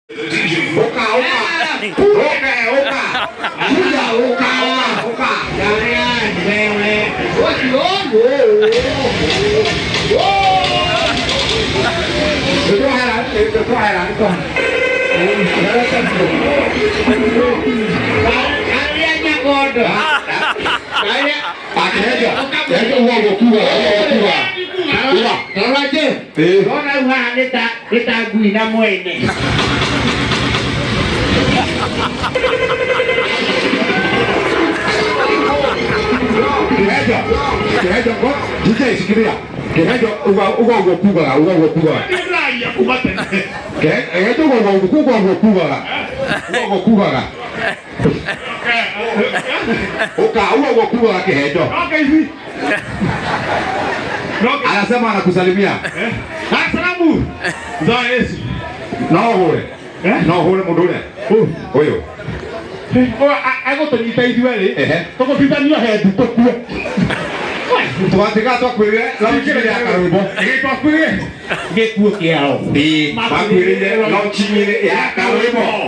Oka, oka. Oka, oka. Sudah oka, oka. Jangan, lele. Itu heran, tuh. Kalian yang bodoh. Kayak pakai aja. Jadi uang gua. Kalau aja. Orang uang kita guna mau ini. Kihejo kok jika segini ya. Kihejo uang gua kuba. Ini ya kuba teh. Kihejo uang kuba. Oka uang kuba kihejo. Oke sih. Anasema anakusalimia. Asalamu. Za Yesu. No hole mudule. Huyo. Ako tonyita ithuerĩ tũgũtithania hendi tũkue twatiga twakwĩrire launchire ya karwĩmbo gĩtwakwĩrire gĩkuũ kĩao makwĩrire launchire ya karwĩmbo